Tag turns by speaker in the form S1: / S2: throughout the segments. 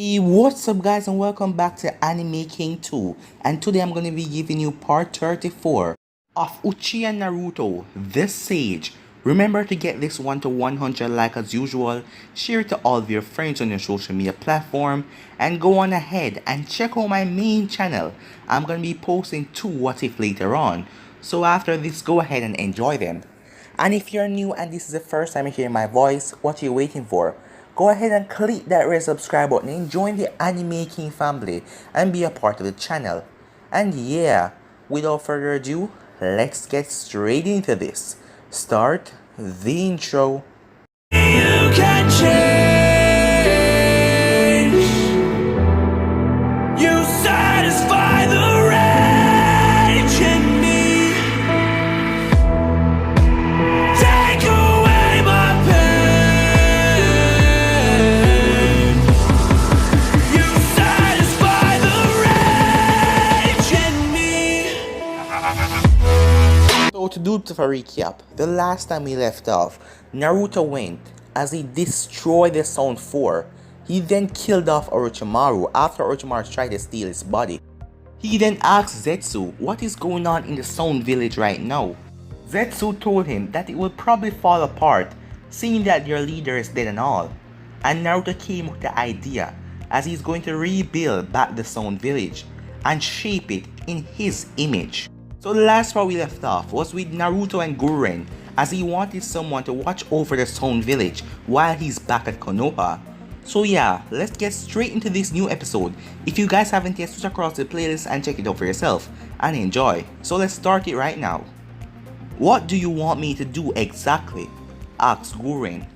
S1: Hey, what's up guys and welcome back to Anime King 2, and today I'm going to be giving you part 34 of Uchiha Naruto, this sage. Remember to get this one to 100 like as usual, share it to all of your friends on your social media platform, and go on ahead and check out my main channel. I'm going to be posting 2 what if later on, so after this go ahead and enjoy them. And if you're new and this is the first time you hear my voice, what are you waiting for? Go ahead and click that red subscribe button and join the Anime King family and be a part of the channel. And yeah, without further ado, let's get straight into this. Start the intro. You can change. You satisfy the rage in me. Take away my pain. You satisfy the rage in me. So to do the recap, the last time we left off, Naruto went as he destroyed the Sound 4. He then killed off Orochimaru after Orochimaru tried to steal his body. He then asked Zetsu what is going on in the Sound village right now. Zetsu told him that it will probably fall apart seeing that your leader is dead and all. And Naruto came with the idea as he's going to rebuild back the Sound village and shape it in his image. So the last part we left off was with Naruto and Guren as he wanted someone to watch over the Sound village while he's back at Konoha. So yeah, let's get straight into this new episode. If you guys haven't yet, switch across the playlist and check it out for yourself and enjoy. So let's start it right now. What do you want me to do exactly? Asked Guren.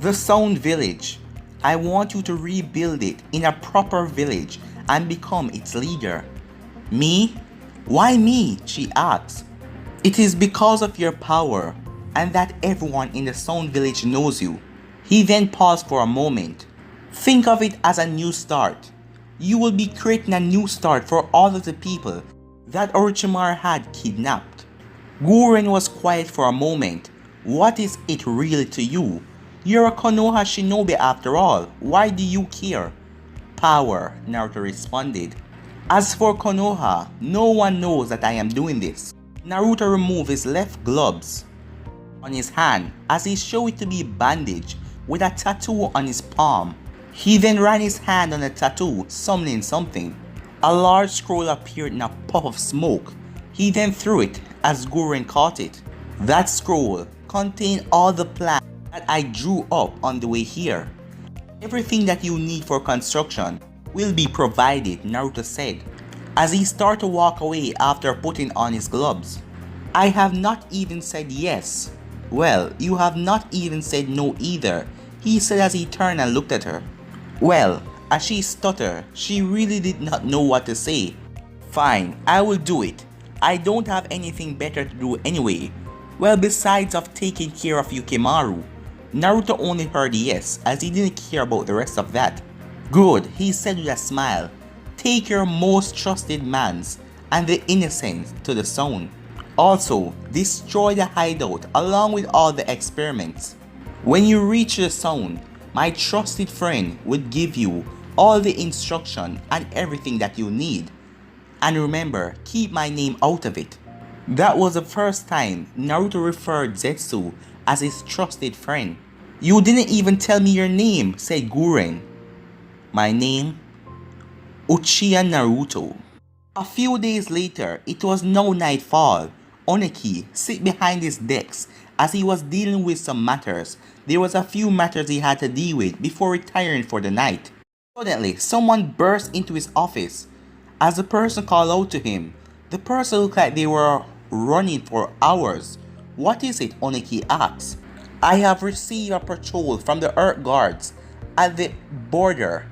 S1: The Sound village. I want you to rebuild it in a proper village and become its leader. Me? Why me? She asked. It is because of your power and that everyone in the Sound village knows you. He then paused for a moment. Think of it as a new start. You will be creating a new start for all of the people that Orochimaru had kidnapped. Guren was quiet for a moment. What is it really to you? You're a Konoha shinobi after all. Why do you care? Power, Naruto responded. As for Konoha, no one knows that I am doing this. Naruto removed his left gloves on his hand as he showed it to be bandaged with a tattoo on his palm. He then ran his hand on the tattoo, summoning something. A large scroll appeared in a puff of smoke. He then threw it as Guren caught it. That scroll contained all the plans that I drew up on the way here. Everything that you need for construction will be provided, Naruto said, as he started to walk away after putting on his gloves. I have not even said yes. Well, you have not even said no either, he said as he turned and looked at her. Well, as she stuttered, she really did not know what to say. Fine, I will do it. I don't have anything better to do anyway. Well, besides of taking care of Yukimaru. Naruto only heard yes, as he didn't care about the rest of that. Good, he said with a smile. Take your most trusted mans and the innocent to the Sound. Also, destroy the hideout along with all the experiments. When you reach the Sound, my trusted friend would give you all the instruction and everything that you need. And remember, keep my name out of it. That was the first time Naruto referred Zetsu as his trusted friend. You didn't even tell me your name, said Guren. My name? Uchiha Naruto. A few days later, it was now nightfall. Oneki sit behind his desk as he was dealing with some matters. There was a few matters he had to deal with before retiring for the night. Suddenly, someone burst into his office. As the person called out to him, the person looked like they were running for hours. What is it? Oneki asked. I have received a patrol from the Earth Guards at the border.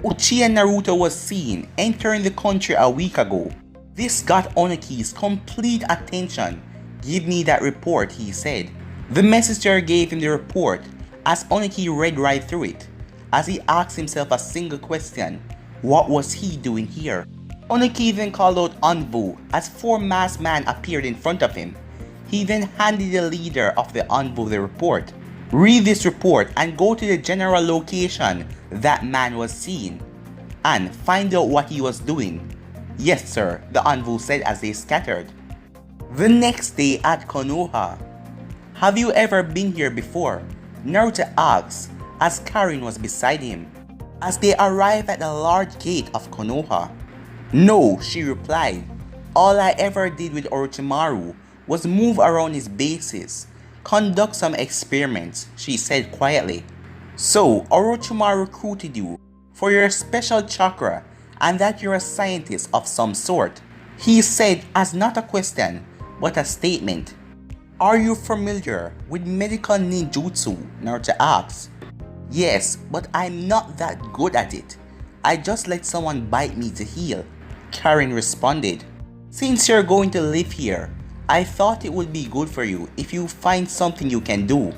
S1: Uchiha Naruto was seen entering the country a week ago. This got Oneki's complete attention. Give me that report, he said. The messenger gave him the report as Oneki read right through it. As he asked himself a single question, what was he doing here? Oneki then called out Anbu as 4 masked men appeared in front of him. He then handed the leader of the Anbu the report. Read this report and go to the general location that man was seen. and find out what he was doing. Yes sir, the envoy said as they scattered. The next day at Konoha. Have you ever been here before? Naruto asked as Karin was beside him, as they arrived at the large gate of Konoha. No, she replied. All I ever did with Orochimaru was move around his bases, conduct some experiments, she said quietly. So Orochimaru recruited you for your special chakra and that you're a scientist of some sort, he said as not a question but a statement. Are you familiar with medical ninjutsu? Naruto asked. Yes, but I'm not that good at it. I just let someone bite me to heal, Karin responded. Since you're going to live here, I thought it would be good for you if you find something you can do.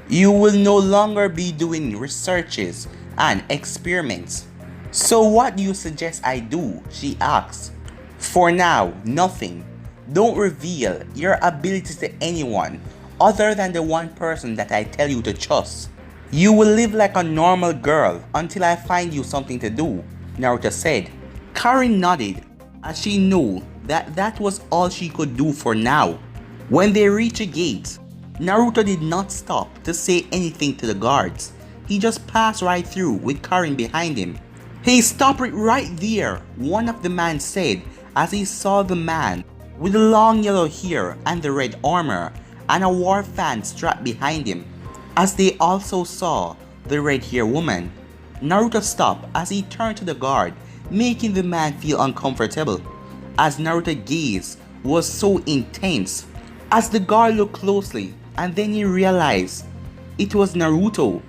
S1: You will no longer be doing researches and experiments. So what do you suggest I do? She asked. For now, nothing. Don't reveal your abilities to anyone other than the one person that I tell you to trust. You will live like a normal girl until I find you something to do, Naruto said. Karin nodded as she knew that that was all she could do for now. When they reached a gate, Naruto did not stop to say anything to the guards. He just passed right through with Karin behind him. Hey, stop it right there, one of the men said as he saw the man with the long yellow hair and the red armor and a war fan strapped behind him. As they also saw the red-haired woman, Naruto stopped as he turned to the guard, making the man feel uncomfortable, as Naruto's gaze was so intense. As the guard looked closely, and then he realized it was Naruto.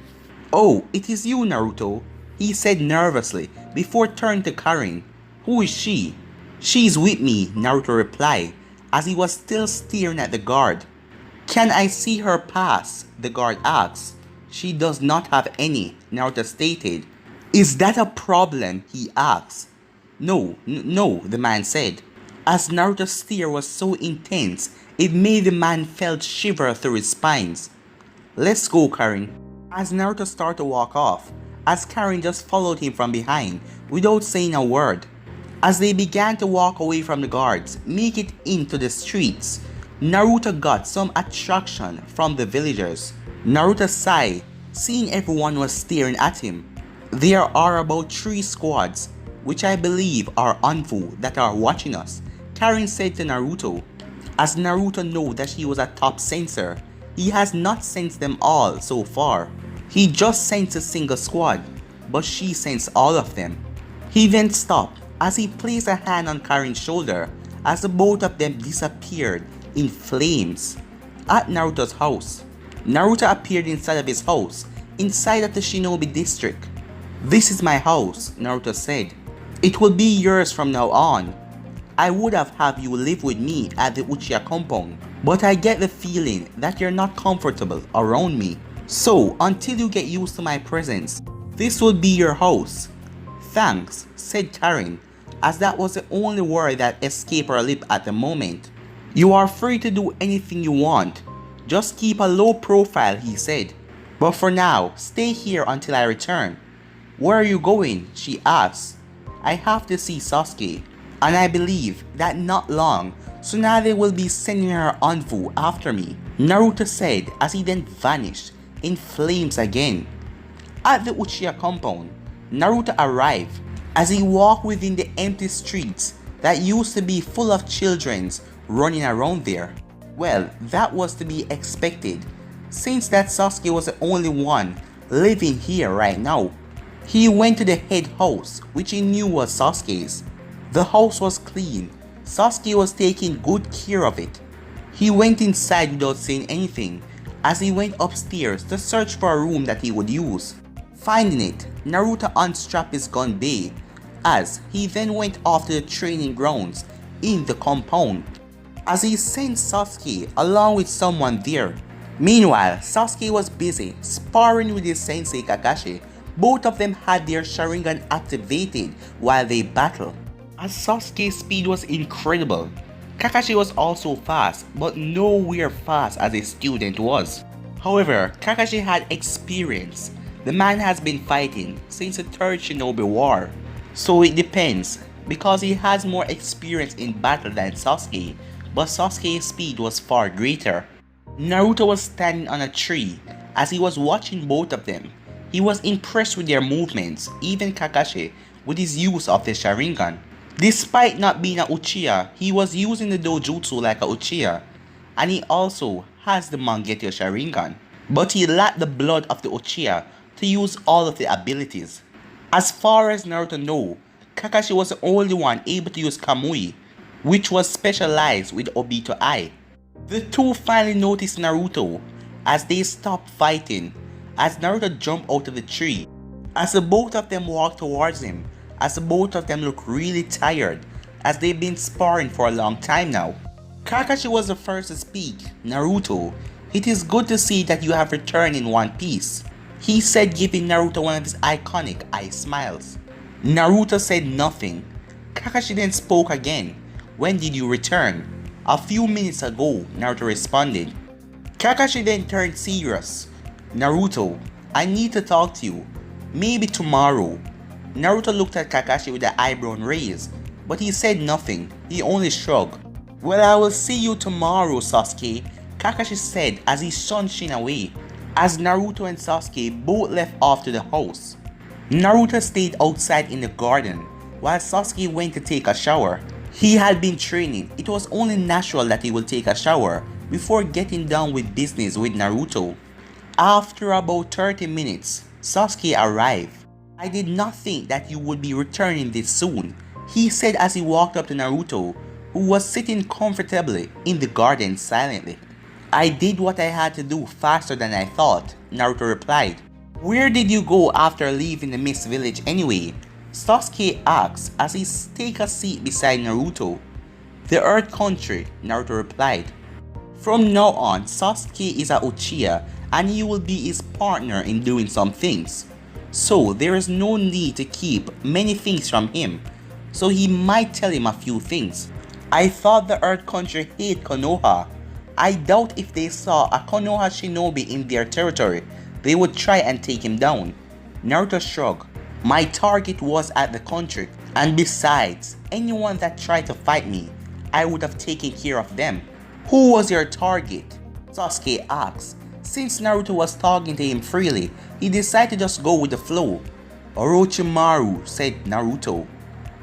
S1: Oh, it is you, Naruto, he said nervously before turning to Karin. Who is she? She's with me, Naruto replied, as he was still staring at the guard. Can I see her pass? The guard asked. She does not have any, Naruto stated. Is that a problem? He asked. No, the man said. As Naruto's stare was so intense, it made the man felt shiver through his spines. Let's go, Karin. As Naruto started to walk off, as Karin just followed him from behind without saying a word. As they began to walk away from the guards, make it into the streets, Naruto got some attraction from the villagers. Naruto sighed, seeing everyone was staring at him. There are about 3 squads, which I believe are Anfu that are watching us, Karin said to Naruto. As Naruto knew that she was a top sensor, he has not sensed them all so far. He just sensed a single squad, but she sensed all of them. He then stopped as he placed a hand on Karin's shoulder as the both of them disappeared in flames. At Naruto's house, Naruto appeared inside of his house, inside of the Shinobi district. This is my house, Naruto said. It will be yours from now on. I would have you live with me at the Uchiha compound, but I get the feeling that you're not comfortable around me. So until you get used to my presence, this will be your house. Thanks, said Karin, as that was the only word that escaped her lip at the moment. You are free to do anything you want. Just keep a low profile, he said. But for now, stay here until I return. Where are you going? She asked. I have to see Sasuke, and I believe that not long, Tsunade will be sending her Anfu after me, Naruto said as he then vanished in flames again. At the Uchiha compound, Naruto arrived as he walked within the empty streets that used to be full of children running around there. Well, that was to be expected, since that Sasuke was the only one living here right now. He went to the head house, which he knew was Sasuke's. The house was clean. Sasuke was taking good care of it. He went inside without saying anything as he went upstairs to search for a room that he would use. Finding it, Naruto unstrapped his gun bay as he then went off to the training grounds in the compound as he sent Sasuke along with someone there. Meanwhile, Sasuke was busy sparring with his sensei Kakashi. Both of them had their sharingan activated while they battled. As Sasuke's speed was incredible, Kakashi was also fast, but nowhere fast as a student was. However, Kakashi had experience. The man has been fighting since the third Shinobi War. So it depends, because he has more experience in battle than Sasuke, but Sasuke's speed was far greater. Naruto was standing on a tree as he was watching both of them. He was impressed with their movements, even Kakashi with his use of the sharingan. Despite not being a Uchiha, he was using the dojutsu like a Uchiha, and he also has the Mangekyou sharingan. But he lacked the blood of the Uchiha to use all of the abilities. As far as Naruto knows, Kakashi was the only one able to use Kamui, which was specialized with Obito Eye. The two finally noticed Naruto as they stopped fighting, as Naruto jumped out of the tree. As the both of them walked towards him, as the both of them looked really tired, as they've been sparring for a long time now. Kakashi was the first to speak. Naruto, it is good to see that you have returned in one piece, he said, giving Naruto one of his iconic eye smiles. Naruto said nothing. Kakashi then spoke again. When did you return? A few minutes ago, Naruto responded. Kakashi then turned serious. Naruto, I need to talk to you. Maybe tomorrow. Naruto looked at Kakashi with the eyebrow raised, but he said nothing. He only shrugged. Well, I will see you tomorrow, Sasuke, Kakashi said as he shunned away. As Naruto and Sasuke both left off to the house, Naruto stayed outside in the garden while Sasuke went to take a shower. He had been training. It was only natural that he would take a shower before getting down with business with Naruto. After about 30 minutes, Sasuke arrived. I did not think that you would be returning this soon, he said as he walked up to Naruto, who was sitting comfortably in the garden silently. I did what I had to do faster than I thought, Naruto replied. Where did you go after leaving the Mist Village anyway? Sasuke asked as he took a seat beside Naruto. The Earth Country, Naruto replied. From now on, Sasuke is a Uchiha and he will be his partner in doing some things. So there is no need to keep many things from him, so he might tell him a few things. I thought the Earth Country hate Konoha. I doubt if they saw a Konoha shinobi in their territory, they would try and take him down. Naruto shrugged. My target was at the country, and besides, anyone that tried to fight me, I would have taken care of them. Who was your target? Sasuke asked. Since Naruto was talking to him freely, he decided to just go with the flow. Orochimaru, said Naruto.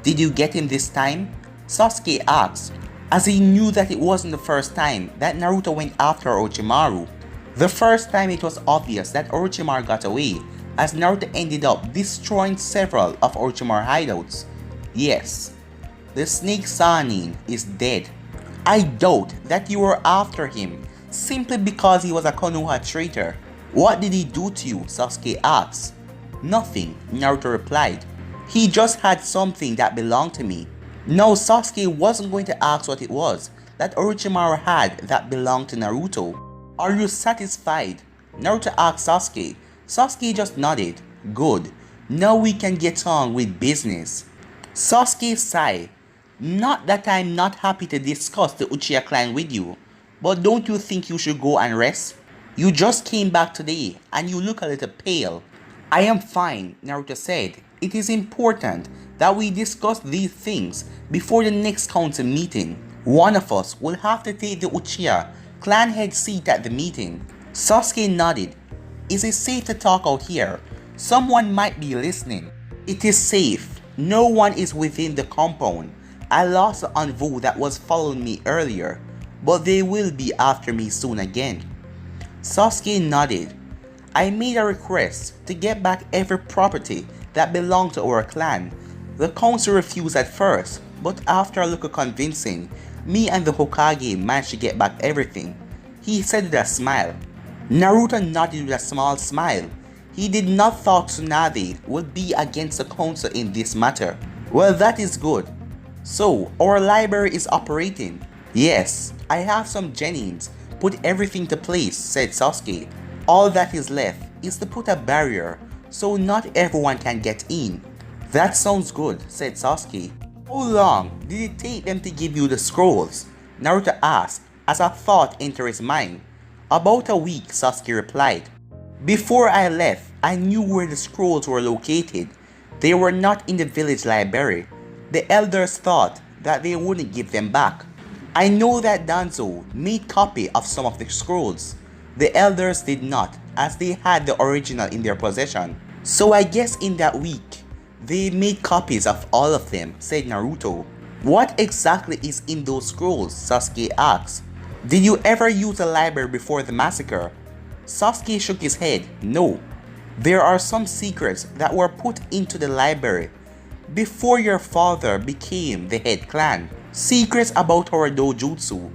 S1: Did you get him this time? Sasuke asked, as he knew that it wasn't the first time that Naruto went after Orochimaru. The first time it was obvious that Orochimaru got away, as Naruto ended up destroying several of Orochimaru's hideouts. Yes, the Snake Sanin is dead. I doubt that you were after him simply because he was a Konoha traitor. What did he do to you? Sasuke asked. Nothing, Naruto replied. He just had something that belonged to me. No, Sasuke wasn't going to ask what it was that Orochimaru had that belonged to Naruto. Are you satisfied? Naruto asked Sasuke. Sasuke just nodded. Good. Now we can get on with business. Sasuke sighed. Not that I'm not happy to discuss the Uchiha clan with you, but don't you think you should go and rest? You just came back today and you look a little pale. I am fine, Naruto said. It is important that we discuss these things before the next council meeting. One of us will have to take the Uchiha clan head seat at the meeting. Sasuke nodded. Is it safe to talk out here? Someone might be listening. It is safe. No one is within the compound. I lost the envoy that was following me earlier, but they will be after me soon again. Sasuke nodded. I made a request to get back every property that belonged to our clan. The council refused at first, but after a little convincing, me and the Hokage managed to get back everything, he said with a smile. Naruto nodded with a small smile. He did not thought Tsunade would be against the council in this matter. Well, that is good. So, our library is operating. Yes, I have some genins put everything to place, said Sasuke. All that is left is to put a barrier so not everyone can get in. That sounds good, said Sasuke. How long did it take them to give you the scrolls? Naruto asked as a thought entered his mind. About a week, Sasuke replied. Before I left, I knew where the scrolls were located. They were not in the village library. The elders thought that they wouldn't give them back. I know that Danzo made copy of some of the scrolls. The elders did not, as they had the original in their possession. So I guess in that week, they made copies of all of them, said Naruto. What exactly is in those scrolls? Sasuke asked. Did you ever use a library before the massacre? Sasuke shook his head. No. There are some secrets that were put into the library before your father became the head clan. Secrets about our dojutsu,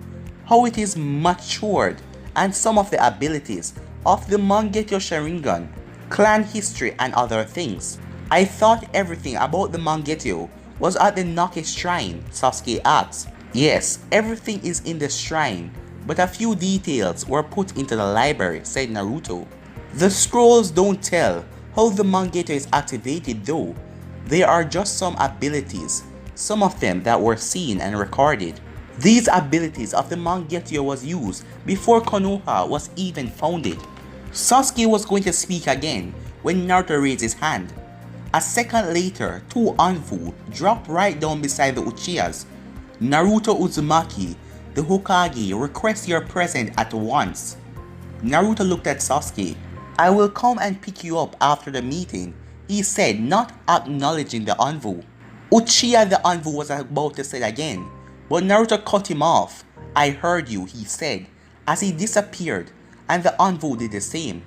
S1: how it is matured, and some of the abilities of the Mangekyou Sharingan, clan history, and other things. I thought everything about the Mangekyou was at the Nake shrine, Sasuke asked. Yes, everything is in the shrine, but a few details were put into the library, said Naruto. The scrolls don't tell how the Mangekyou is activated though. They are just some abilities, some of them that were seen and recorded. These abilities of the Mangekyou was used before Konoha was even founded. Sasuke was going to speak again when Naruto raised his hand. A second later, two Anfu dropped right down beside the Uchihas. Naruto Uzumaki, the Hokage, requests your presence at once. Naruto looked at Sasuke. I will come and pick you up after the meeting, he said, not acknowledging the Anfu. Uchiha the Anfu was about to say again, but Naruto cut him off. I heard you, he said, as he disappeared, and the Anfu did the same.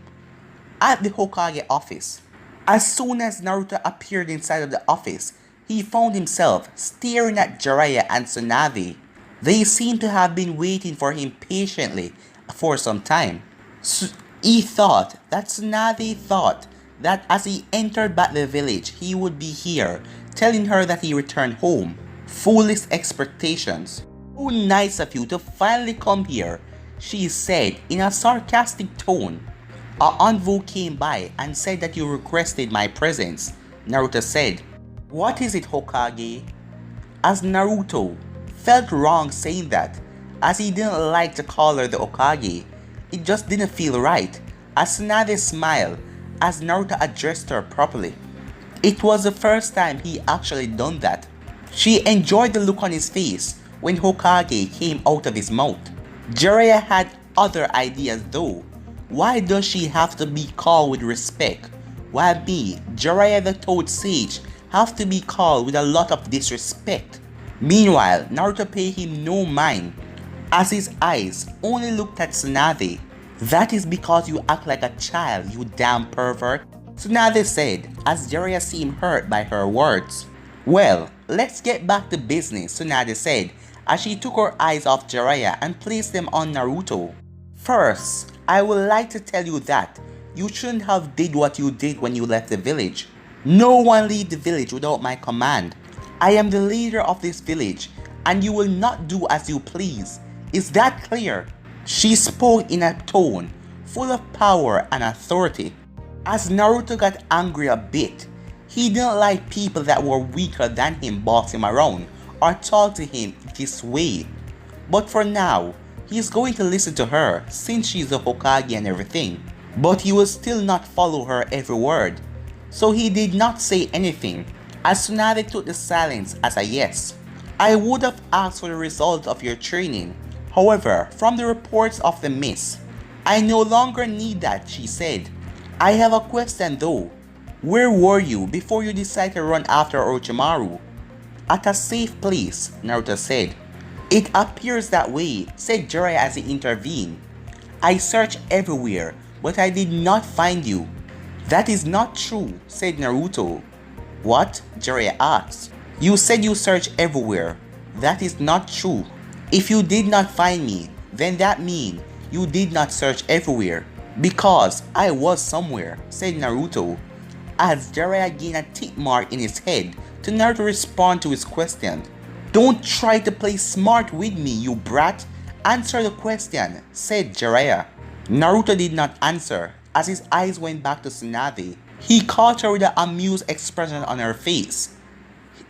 S1: At the Hokage office, as soon as Naruto appeared inside of the office, he found himself staring at Jiraiya and Tsunade. They seemed to have been waiting for him patiently for some time. He thought that Tsunade thought that as he entered back the village, he would be here, telling her that he returned home. Foolish expectations. So nice of you to finally come here, she said in a sarcastic tone. A Anvu came by and said that you requested my presence. Naruto said, what is it, Hokage? As Naruto felt wrong saying that, as he didn't like to call her the Hokage. It just didn't feel right, as Tsunade smiled as Naruto addressed her properly. It was the first time he actually done that. She enjoyed the look on his face when Hokage came out of his mouth. Jiraiya had other ideas though. Why does she have to be called with respect, while me, Jiraiya the Toad Sage, have to be called with a lot of disrespect? Meanwhile, Naruto paid him no mind, as his eyes only looked at Tsunade. That is because you act like a child, you damn pervert, Tsunade said, as Jiraiya seemed hurt by her words. Well, let's get back to business, Tsunade said, as she took her eyes off Jiraiya and placed them on Naruto. First, I would like to tell you that you shouldn't have did what you did when you left the village. No one leave the village without my command. I am the leader of this village, and you will not do as you please. Is that clear? She spoke in a tone full of power and authority. As Naruto got angry a bit, he didn't like people that were weaker than him boss him around or talk to him this way. But for now, he's going to listen to her since she's a Hokage and everything. But he will still not follow her every word. So he did not say anything, as Tsunade took the silence as a yes. I would have asked for the result of your training. However, from the reports of the miss, I no longer need that, she said. I have a question though. Where were you before you decided to run after Orochimaru? At a safe place, Naruto said. It appears that way, said Jiraiya as he intervened. I searched everywhere, but I did not find you. That is not true, said Naruto. What? Jiraiya asked. You said you searched everywhere. That is not true. If you did not find me, then that means you did not search everywhere. Because I was somewhere, said Naruto, as Jiraiya gained a tick mark in his head to Naruto respond to his question. Don't try to play smart with me, you brat. Answer the question, said Jiraiya. Naruto did not answer, as his eyes went back to Tsunade. He caught her with an amused expression on her face.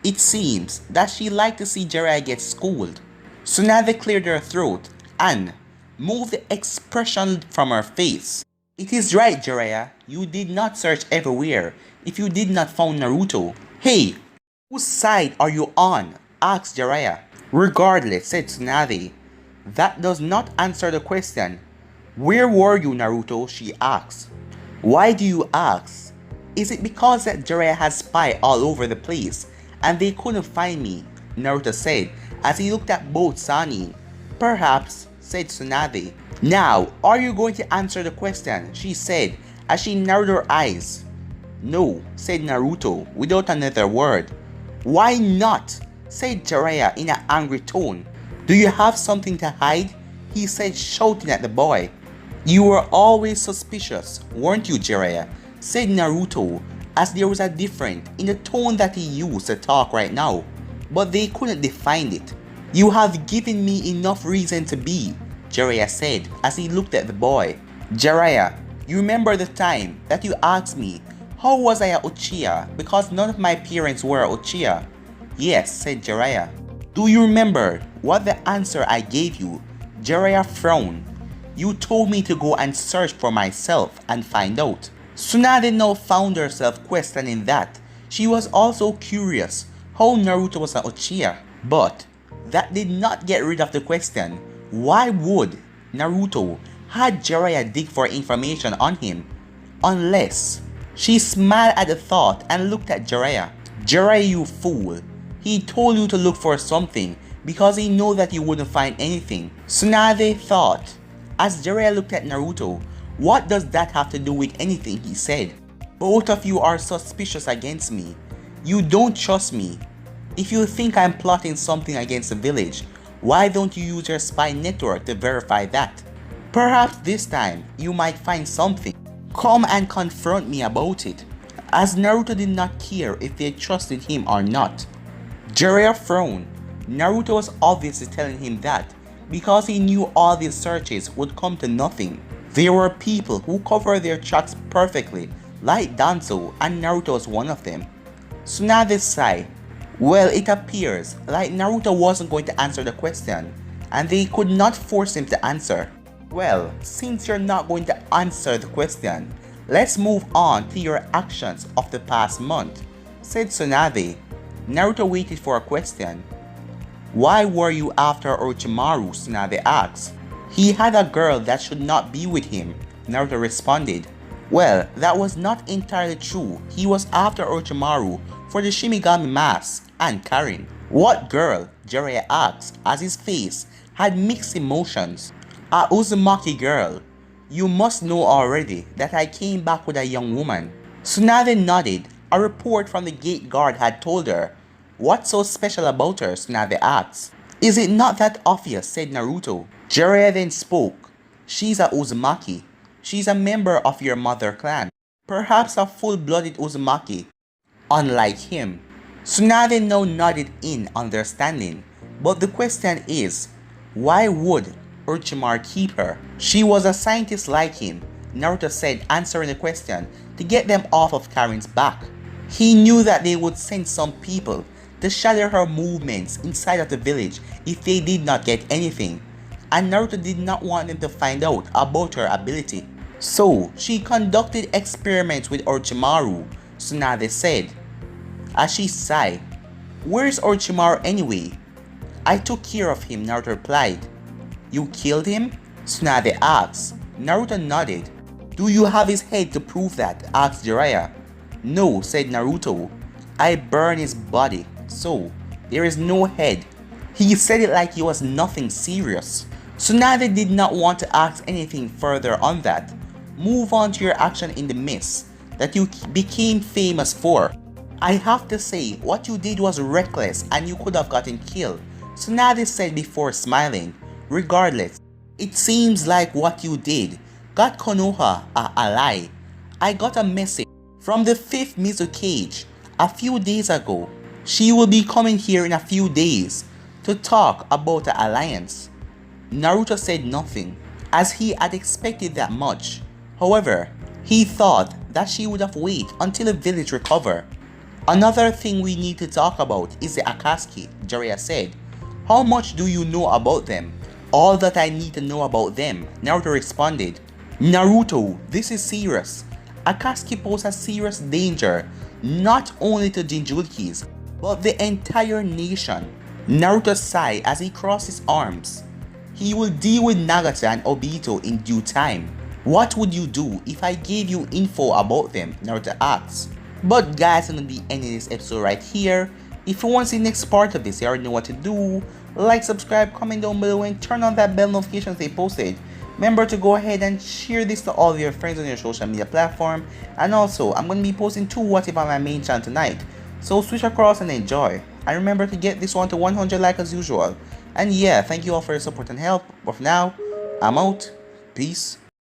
S1: It seems that she liked to see Jiraiya get schooled. Tsunade cleared her throat and moved the expression from her face. It is right, Jiraiya. You did not search everywhere if you did not find Naruto. Hey, whose side are you on? Asked Jiraiya. Regardless, said Tsunade. That does not answer the question. Where were you, Naruto? She asked. Why do you ask? Is it because that Jiraiya has spies all over the place and they couldn't find me? Naruto said as he looked at both Sannin. Perhaps, said Tsunade. Now, are you going to answer the question? She said as she narrowed her eyes. No, said Naruto without another word. Why not? Said Jiraiya in an angry tone. Do you have something to hide? He said, shouting at the boy. You were always suspicious, weren't you, Jiraiya? Said Naruto as there was a difference in the tone that he used to talk right now. But they couldn't define it. You have given me enough reason to be, Jiraiya said as he looked at the boy. Jiraiya, you remember the time that you asked me how was I a Uchiha because none of my parents were Uchiha? Yes, said Jiraiya. Do you remember what the answer I gave you? Jiraiya frowned. You told me to go and search for myself and find out. Tsunade now found herself questioning that. She was also curious how Naruto was an Uchiha. But that did not get rid of the question. Why would Naruto had Jiraiya dig for information on him? Unless... She smiled at the thought and looked at Jiraiya. Jiraiya, you fool. He told you to look for something because he knew that you wouldn't find anything. Tsunade thought. As Jiraiya looked at Naruto, what does that have to do with anything he said? Both of you are suspicious against me. You don't trust me. If you think I'm plotting something against the village, why don't you use your spy network to verify that? Perhaps this time you might find something. Come and confront me about it. As Naruto did not care if they trusted him or not. Jiraiya frowned. Naruto was obviously telling him that because he knew all these searches would come to nothing. There were people who covered their tracks perfectly, like Danzo, and Naruto was one of them. Tsunade sighed. Well, it appears like Naruto wasn't going to answer the question, and they could not force him to answer. Well, since you're not going to answer the question, let's move on to your actions of the past month, said Tsunade. Naruto waited for a question. Why were you after Orochimaru? Tsunade asked. He had a girl that should not be with him, Naruto responded. Well, that was not entirely true. He was after Orochimaru for the Shinigami mask and Karin. What girl? Jiraiya asked as his face had mixed emotions. A Uzumaki girl. You must know already that I came back with a young woman. Tsunade nodded. A report from the gate guard had told her. What's so special about her? Tsunade asked. Is it not that obvious? Said Naruto. Jiraiya then spoke. She's a Uzumaki. She's a member of your mother clan. Perhaps a full-blooded Uzumaki. Unlike him. Tsunade now nodded in understanding. But the question is, why would Orochimaru keep her? She was a scientist like him, Naruto said, answering the question to get them off of Karin's back. He knew that they would send some people to shadow her movements inside of the village if they did not get anything, and Naruto did not want them to find out about her ability. So she conducted experiments with Orochimaru, Tsunade said. As she sighed, where's Orochimaru anyway? I took care of him, Naruto replied. You killed him? Tsunade asked. Naruto nodded. Do you have his head to prove that? Asked Jiraiya. No, said Naruto. I burned his body, so there is no head. He said it like it was nothing serious. Tsunade did not want to ask anything further on that. Move on to your action in the mist that you became famous for. I have to say, what you did was reckless and you could have gotten killed, Tsunade said before smiling. Regardless, it seems like what you did got Konoha a ally. I got a message from the 5th Mizukage a few days ago. She will be coming here in a few days to talk about the alliance. Naruto said nothing, as he had expected that much. However, he thought that she would have waited until the village recovered. Another thing we need to talk about is the Akatsuki, Jiraiya said. How much do you know about them? All that I need to know about them, Naruto responded. Naruto, this is serious. Akatsuki poses serious danger, not only to Jinchurikis, but the entire nation. Naruto sighed as he crossed his arms. He will deal with Nagata and Obito in due time. What would you do if I gave you info about them? Naruto asks. But guys, I'm gonna be ending this episode right here. If you want to see the next part of this, you already know what to do. Like, subscribe, comment down below, and turn on that bell notification they posted. Remember to go ahead and share this to all of your friends on your social media platform. And also, I'm going to be posting 2 what if on my main channel tonight. So switch across and enjoy. And remember to get this one to 100 likes as usual. And yeah, thank you all for your support and help. But for now, I'm out. Peace.